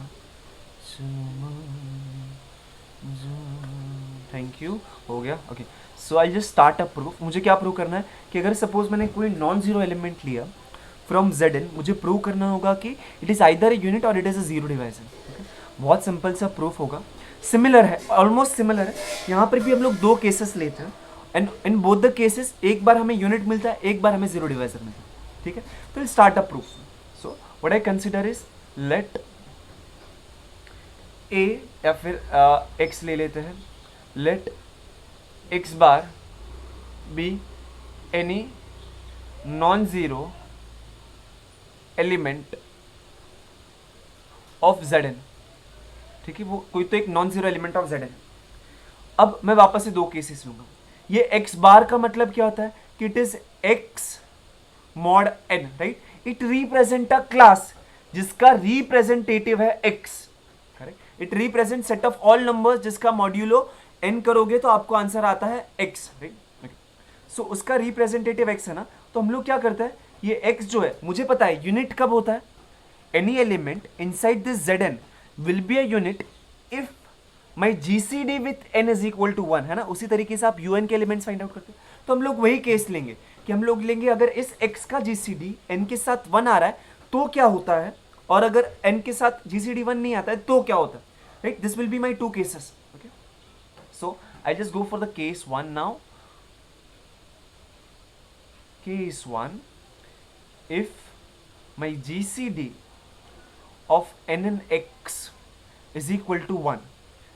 थैंक यू. हो गया. Okay, so I just start a proof. मुझे क्या प्रूव करना है कि अगर सपोज मैंने कोई नॉन जीरो एलिमेंट लिया फ्रॉम जेड एन, मुझे प्रूव करना होगा कि it is either a unit और it is a zero divisor. बहुत सिंपल सा प्रूफ होगा. सिमिलर है, ऑलमोस्ट सिमिलर है. यहाँ पर भी हम लोग दो केसेस लेते हैं and in both the cases एक बार हमें यूनिट मिलता है, एक बार हमें जीरो डिवाइजर मिलता है. ठीक है, तो start a proof. So what I consider is let A या फिर एक्स ले लेते हैं. Let X bar be any non zero element of Z N. ठीक है, वो कोई तो एक non zero element of Z N. अब मैं वापस से दो केसेस लूंगा. ये एक्स बार का मतलब क्या होता है कि it is X mod N, right. It represent a class जिसका रिप्रेजेंटेटिव है X. Correct, it represent set of all numbers जिसका मॉड्यूलो एन करोगे तो आपको आंसर आता है एक्स, राइट. सो उसका रिप्रेजेंटेटिव एक्स है ना, तो हम लोग क्या करते हैं, ये एक्स जो है मुझे पता है यूनिट कब होता है. Any element inside this Z N will be a unit if my G C D with N is equal to one, है ना. उसी तरीके से आप यू एन के एलिमेंट्स फाइंड आउट करते हैं. तो हम लोग वही केस लेंगे कि हम लोग लेंगे अगर इस एक्स का जी सी डी एन के साथ वन आ रहा है तो क्या होता है, और अगर एन के साथ जी सी डी वन नहीं आता है तो क्या होता है, right. This will be my two cases. Okay, so I just go for the case one now. Case 1, if my GCD of n and x is equal to 1,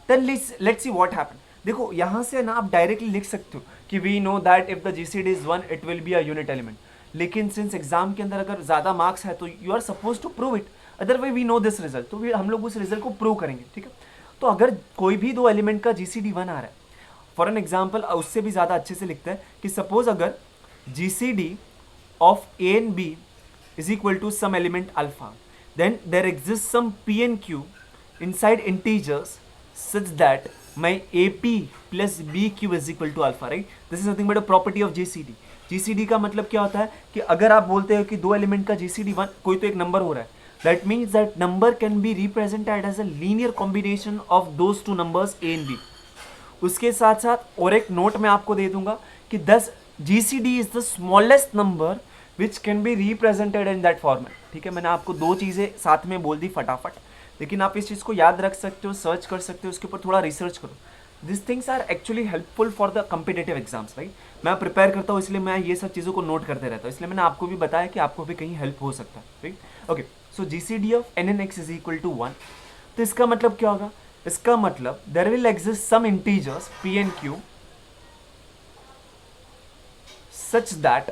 then let's see what happen. देखो यहाँ से ना आप directly लिख सकते हो कि we know that if the GCD is 1 it will be a unit element. लेकिन सिंस एग्जाम के अंदर अगर ज़्यादा मार्क्स है तो you are supposed to prove it. Otherwise we know this result, तो हम लोग उस रिजल्ट को प्रूव करेंगे. ठीक है, तो अगर कोई भी दो एलिमेंट का GCD 1 आ रहा है, फॉर एन एग्जाम्पल उससे भी ज़्यादा अच्छे से लिखते हैं कि सपोज अगर GCD of A and B is equal to some element alpha, then there exists some P and Q inside integers such that my AP plus BQ is equal to alpha, right. This is nothing but a property of GCD. GCD का मतलब क्या होता है कि अगर आप बोलते हो कि दो एलिमेंट का GCD 1 कोई तो एक नंबर हो रहा है, that means that number can be represented as a linear combination of those two numbers A and B. उसके साथ साथ और एक नोट मैं आपको दे दूंगा कि 10 GCD is the smallest number which can be represented in that format. ठीक है, मैंने आपको दो चीज़ें साथ में बोल दी फटाफट, लेकिन आप इस चीज़ को याद रख सकते हो, सर्च कर सकते हो, उसके ऊपर थोड़ा रिसर्च करो. This things are actually helpful for the competitive exams, right. मैं प्रिपेयर करता हूँ इसलिए मैं ये सब चीज़ों को नोट करते रहता हूँ, इसलिए मैंने आपको भी बताया कि आपको भी कहीं हेल्प हो सकता है, right. Okay, so GCD of N N X is equal to 1. तो इसका मतलब क्या होगा, इसका मतलब there will exist some integers P and Q such that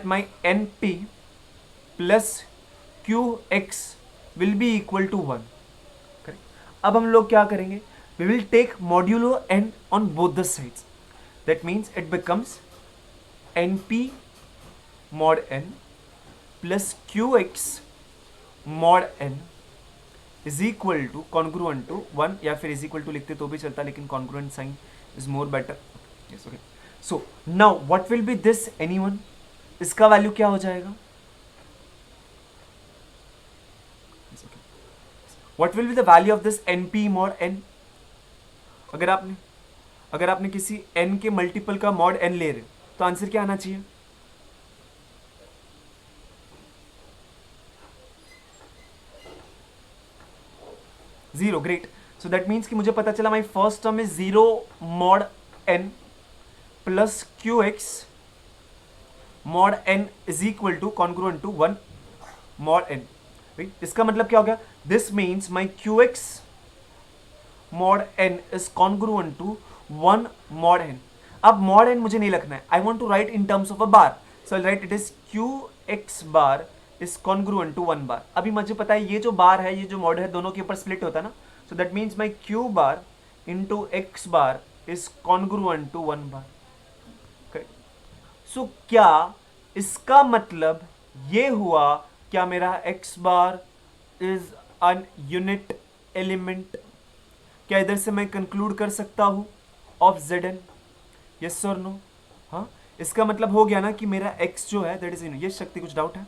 my NP plus QX will be equal to 1. Correct. अब हम लोग क्या करेंगे, we will take modulo n on both the sides. That means it becomes NP mod n plus QX mod n is equal to congruent to 1, या फिर is equal to लिखते तो भी चलता, लेकिन congruent sign is more better. Yes, okay. So now what will be this anyone? इसका value क्या हो जाएगा? Yes, okay. What will be the value of this NP mod n? अगर आपने किसी n के मल्टीपल का mod n ले रहे तो आंसर क्या आना चाहिए? Zero. Great. So that means कि मुझे पता चला my first term is zero mod n plus QX mod n is equal to congruent to 1 mod n, right. इसका मतलब क्या हो गया, this means my QX mod n is congruent to 1 mod n. अब मॉड n मुझे नहीं लिखना है, I want to write in terms of a bar, so write it is QX bar is congruent to 1 bar. अभी मुझे पता है ये जो बार है, ये जो मॉड है, दोनों के ऊपर स्प्लिट होता है ना, so that means my Q bar into X bar is congruent to 1 bar. सो क्या इसका मतलब ये हुआ क्या मेरा X bar is an unit element, क्या इधर से मैं कंक्लूड कर सकता हूं ऑफ जेड एन, यस और नो? हाँ, इसका मतलब हो गया ना कि मेरा एक्स जो है दैट इज इन, ये शक्ति कुछ डाउट है?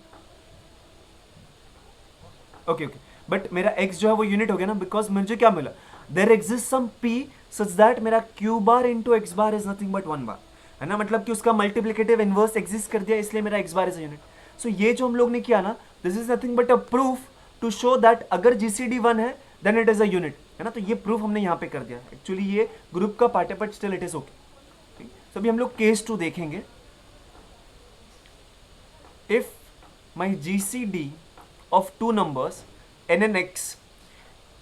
ओके ओके, बट मेरा एक्स जो है वो यूनिट हो गया ना, बिकॉज मुझे क्या मिला, there exist some P such that मेरा Q bar into X bar is nothing but one bar, है ना, मतलब कि उसका मल्टीप्लिकेटिव इनवर्स एग्जिस्ट कर दिया, इसलिए मेरा X bar is a unit. So ये जो हम लोग ने किया ना, this is nothing but a proof to show that अगर जीसीडी वन है then it is a unit, है ना. तो ये प्रूफ हमने यहाँ पे कर दिया. एक्चुअली ये ग्रुप का पार्ट है but still it is okay. तो अभी हम लोग केस 2 देखेंगे. If my GCD of two numbers n and x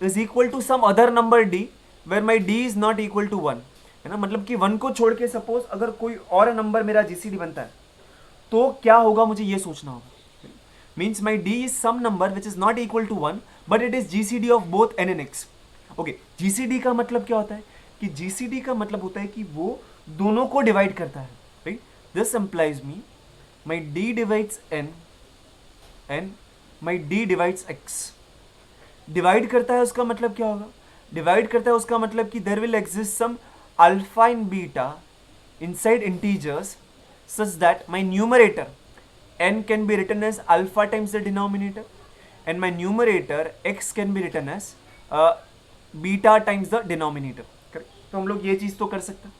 is equal to some other number d where my d is not equal to 1, है ना, मतलब कि 1 को छोड़ के सपोज अगर कोई और नंबर मेरा जीसीडी बनता है तो क्या होगा मुझे ये सोचना होगा. Means my d is some number which is not equal to 1 but it is gcd of both n and x. Okay, gcd का मतलब क्या होता है कि gcd का मतलब होता है कि वो दोनों को डिवाइड करता है, right. This implies me my d divides n my D divides x. Divide करता है उसका मतलब क्या होगा, डिवाइड करता है उसका मतलब कि there will exist some alpha in beta inside integers such that my numerator n can be written as alpha times the denominator and my numerator x can be written as beta times the denominator. Correct, तो हम लोग ये चीज तो कर सकते हैं.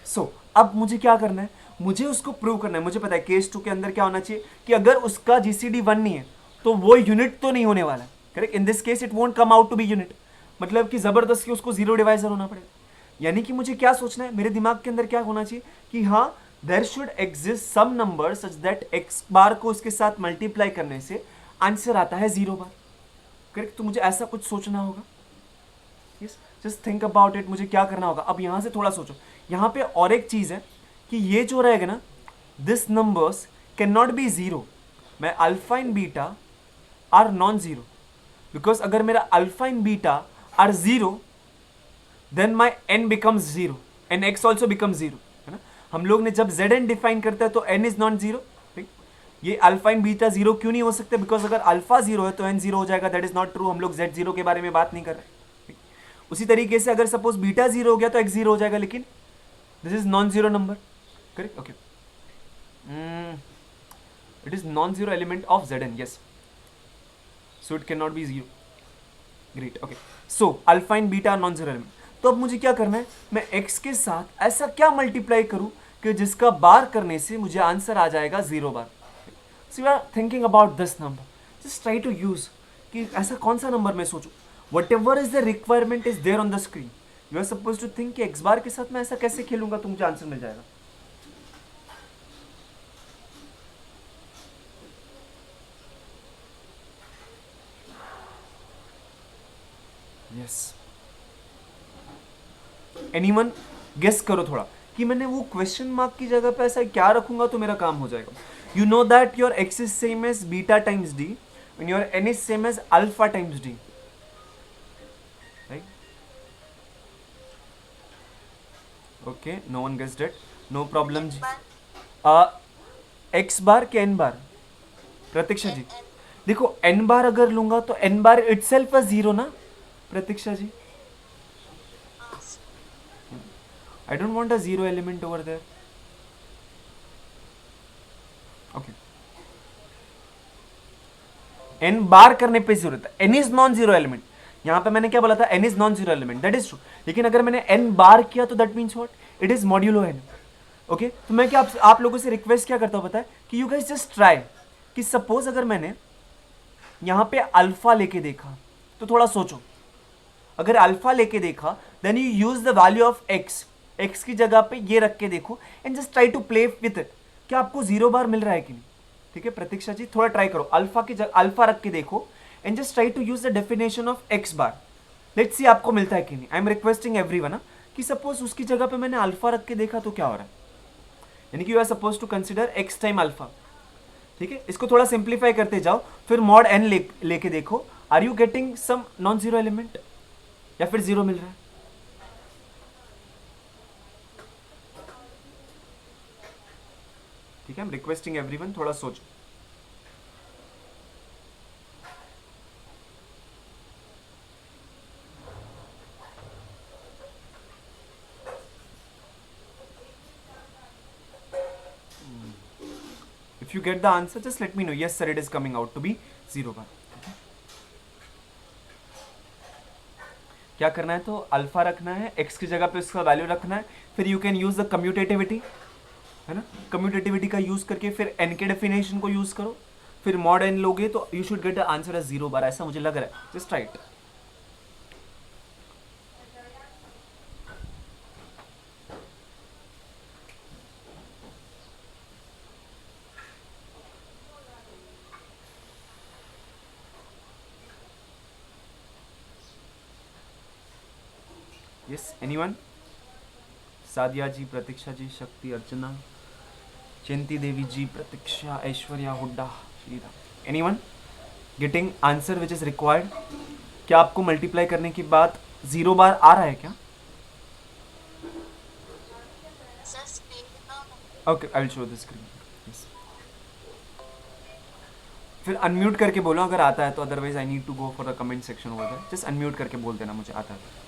सो अब मुझे क्या करना है, मुझे उसको प्रूव करना है. मुझे पता है केस 2 के अंदर क्या होना चाहिए कि अगर उसका जीसीडी 1 नहीं है तो वो यूनिट तो नहीं होने वाला. Correct, in this case it won't come out to be unit, मतलब कि जबरदस्ती उसको जीरो डिवाइजर होना पड़ेगा. यानी कि मुझे क्या सोचना है, मेरे दिमाग के अंदर क्या होना चाहिए कि हाँ there should exist some number such that X bar को उसके साथ मल्टीप्लाई करने से आंसर आता है 0 बार. करेक्ट, तो मुझे ऐसा कुछ सोचना होगा. Yes, just think about it. मुझे क्या करना होगा, अब यहां से थोड़ा सोचो. यहां पे और एक चीज है कि ये जो रहेगा ना, this numbers can not be zero. मैं alpha in beta are non zero, because अगर मेरा alpha in beta are zero then my N becomes zero and X also become zero, है ना. हम लोग ने जब जेड एन डिफाइन करता है तो एन इज नॉन जीरो. ये अल्फा इन बीटा जीरो क्यों नहीं हो सकते, बिकॉज अगर अल्फा जीरो है तो एन जीरो हो जाएगा. That is not true. हम लोग जेड जीरो के बारे में बात नहीं कर रहे. उसी तरीके से अगर सपोज बीटा जीरो हो गया तो एक्स जीरो हो जाएगा, लेकिन this is non zero number. Correct, okay. It is non-zero element of Zn, yes. So it cannot be zero. Great, okay. So alpha and beta are non-zero element. तो अब मुझे क्या करना है, मैं x के साथ ऐसा क्या मल्टीप्लाई करूं कि जिसका बार करने से मुझे आंसर आ जाएगा 0 बार. So you are thinking about this number. Just try to use कि ऐसा कौन सा नंबर मैं सोचूं. Whatever is the requirement is there on the screen. You are supposed to think कि x बार के साथ मैं ऐसा कैसे खेलूंगा तो मुझे आंसर मिल जाएगा. यस, एनीवन गेस करो थोड़ा कि मैंने वो क्वेश्चन मार्क की जगह पे ऐसा क्या रखूंगा तो मेरा काम हो जाएगा. You know that your X is same as beta times D and your N is same as alpha times D, right. Okay, no one guessed it, no problem ji. X bar के एन बार? प्रतीक्षा जी देखो, N बार अगर लूंगा तो N बार itself है zero ना प्रतीक्षा जी. I don't want a zero element over there. Okay. n बार करने पे जरूरत है. n is non zero element. यहां पे मैंने क्या बोला था, n is non zero element, that is true. लेकिन अगर मैंने n बार किया तो that means what, it is modulo n. Okay, तो मैं क्या आप लोगों से रिक्वेस्ट क्या करता हूं पता है कि यू गाइस जस्ट ट्राई कि सपोज अगर मैंने यहां पे अल्फा लेके देखा तो थोड़ा सोचो. अगर अल्फा लेके देखा then you use the value of X, X की जगह पे ये रख के देखो and just try to play with it. क्या आपको 0 बार मिल रहा है कि नहीं? ठीक है प्रतीक्षा जी, थोड़ा ट्राई करो. अल्फा की जगह अल्फा रख के देखो and just try to use the definition of X bar. Let's see आपको मिलता है कि नहीं. आई एम रिक्वेस्टिंग एवरीवन कि सपोज उसकी जगह पे मैंने अल्फा रख के देखा तो क्या हो रहा है, यानी कि you are suppose to consider X time alpha. ठीक है, इसको थोड़ा सिंप्लीफाई करते जाओ, फिर मॉड एन लेके देखो. Are you getting some non zero element या फिर जीरो मिल रहा है? ठीक है, आई एम रिक्वेस्टिंग एवरीवन थोड़ा सोचो. If you get the answer just let me know, yes sir it is coming out to be 0 bar. क्या करना है, तो अल्फा रखना है, एक्स की जगह पे उसका वैल्यू रखना है, फिर you can use the commutativity, है ना, कम्यूटेटिविटी का यूज करके फिर एन के डेफिनेशन को यूज करो, फिर मॉड एन लोगे तो you should get the answer as 0 bar, ऐसा मुझे लग रहा है, just right. Yes anyone? Sadia ji, Pratiksha ji, Shakti, Archana, Chinti Devi ji, Pratiksha, Aishwarya Hooda, Shriram, anyone getting answer which is required? क्या आपको मल्टीप्लाई करने के बाद 0 बार आ रहा है क्या? Okay I will show the screen. फिर अनम्यूट करके बोलो अगर आता है तो, otherwise I need to go for the comment section over there, just unmute करके बोल देना मुझे आता है।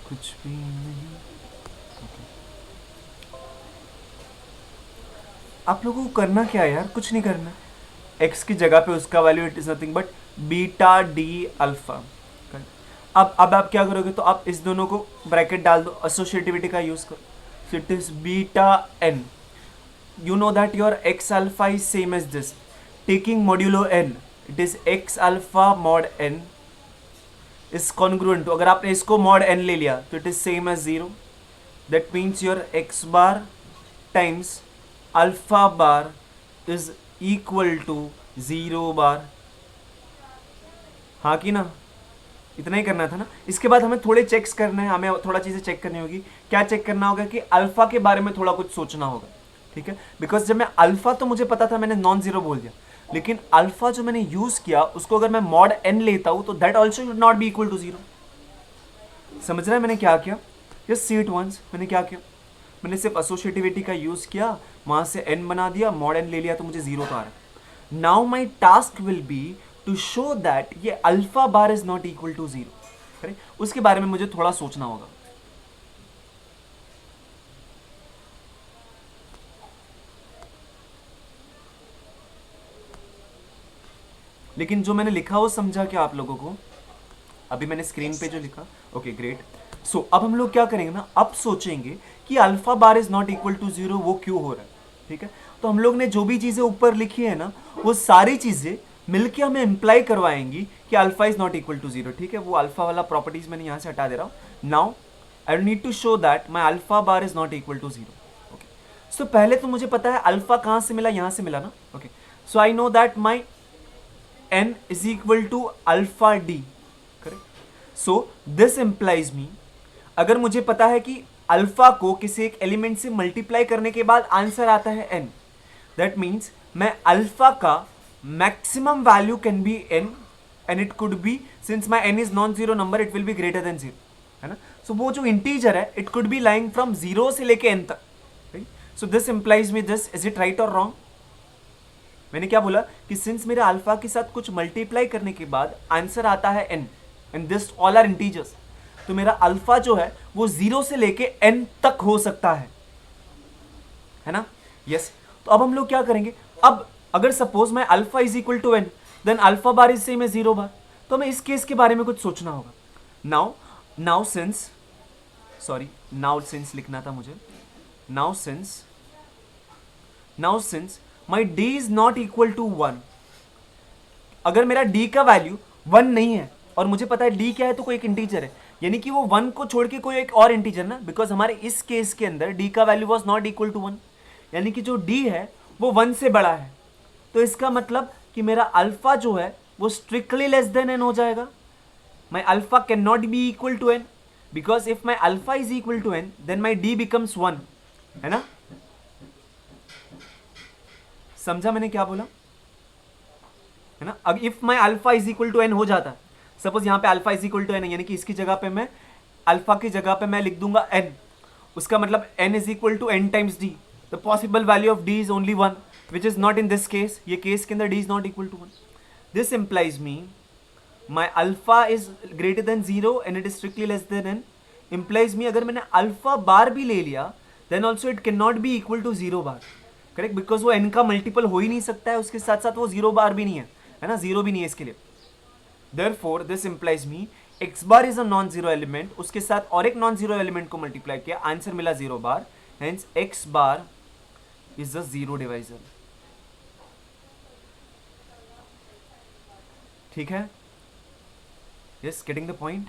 कुछ भी नहीं। Okay. आप लोगों को करना क्या है यार, कुछ नहीं करना। x की जगह पे उसका value it is nothing but beta D alpha. अब आप क्या करोगे, तो आप इस दोनों को ब्रैकेट डाल दो, एसोसिएटिविटी का यूज करो, so it is beta N. you know that your x alpha is same as this, taking modulo n, it is x alpha mod n is congruent to, अगर आपने इसको mod n ले लिया तो it is same as 0, that means your x bar times alpha bar is equal to 0 bar। हाँ कि ना, इतना ही करना था ना। इसके बाद हमें थोड़े चेक्स करना है, हमें थोड़ा चीज़ें चेक करनी होगी। क्या चेक करना होगा कि अल्फा के बारे में थोड़ा कुछ सोचना होगा, ठीक है, बिकॉज जब मैं अल्फा तो मुझे पता था, मैंने नॉन जीरो बोल दिया, लेकिन अल्फा जो मैंने यूज किया उसको अगर मैं मॉड एन लेता हूं तो that also should not be equal to 0। समझ रहा है मैंने क्या किया? Just see it once. मैंने क्या किया, मैंने सिर्फ एसोसिएटिविटी का यूज किया, वहां से एन बना दिया, मॉड एन ले लिया तो मुझे 0 तो आ रहा है। Now my task will be to show that ये alpha bar is not equal to 0। उसके बारे में मुझे थोड़ा सोचना होगा। लेकिन जो मैंने लिखा वो समझा क्या आप लोगों को? अभी मैंने स्क्रीन पे जो लिखा, ओके ग्रेट। सो अब हम लोग क्या करेंगे ना, अब सोचेंगे कि alpha bar is not equal to 0 वो क्यों हो रहा है, ठीक है। तो हम लोग ने जो भी चीजें ऊपर लिखी है ना, वो सारी चीजें मिलके हमें इंप्लाई करवाएंगी कि alpha is not equal to 0, ठीक है। वो अल्फा वाला प्रॉपर्टीज मैंने यहां से हटा दे रहा हूं। Now I need to show that my alpha bar is not equal to 0। Okay, so पहले तो मुझे पता है अल्फा कहां से मिला, यहां से मिला ना। Okay, so I know that my n is equal to alpha d, correct. So this implies me, अगर मुझे पता है कि अल्फा को किसी एक एलिमेंट से मल्टीप्लाई करने के बाद आंसर आता है n, दैट मीन्स मैं अल्फा का maximum value can be n and it could B, since my n is non zero number, it will be greater than 0, है ना। सो वो जो इंटीजर है it could B lying from 0 से लेके n तक, right. So this implies me this, is it right और wrong? मैंने क्या बोला कि सिंस मेरे अल्फा के साथ कुछ मल्टीप्लाई करने के बाद आंसर आता है n and this all are integers, तो मेरा अल्फा जो है वो 0 से लेके n तक हो सकता है ना। यस, तो अब हम लोग क्या करेंगे, अब अगर सपोज मैं alpha is equal to n, then alpha bar is same as 0 bar, तो हमें इस केस के बारे में कुछ सोचना होगा। नाउ सिंस लिखना था मुझे, now since my d is not equal to 1, अगर मेरा d का वैल्यू 1 नहीं है और मुझे पता है d क्या है, तो कोई एक इंटीजर है, यानी कि वो 1 को छोड़ के कोई एक और इंटीजर ना, बिकॉज हमारे इस केस के अंदर d का value was not equal to 1, यानी कि जो d है वो 1 से बड़ा है। तो इसका मतलब कि मेरा अल्फा जो है वो स्ट्रिक्टली लेस देन n हो जाएगा. My alpha cannot be equal to n because if my alpha is equal to n then my d becomes 1, है ना. समझा मैंने क्या बोला, है ना. अब if my alpha is equal to n हो जाता है, सपोज यहाँ पे alpha is equal to n है, यानी कि इसकी जगह पे मैं अल्फा की जगह पे मैं लिख दूंगा n, उसका मतलब n is equal to n times d. The possible value of d is only 1 which is not in this case. ये केस के अंदर d is not equal to 1. This implies me my alpha is greater than 0 and it is strictly less than n. Implies me अगर मैंने alpha bar भी ले लिया then also it cannot be equal to 0 bar. Correct, because वो n का multiple हो ही नहीं सकता है, उसके साथ साथ वो 0 बार भी नहीं है ना, 0 भी नहीं है इसके लिए. Therefore this implies me x bar is a non zero element, उसके साथ और एक नॉन जीरो एलिमेंट को मल्टीप्लाई किया, आंसर मिला 0 bar. Hence x bar is a zero divisor. ठीक है, यस, गेटिंग द पॉइंट.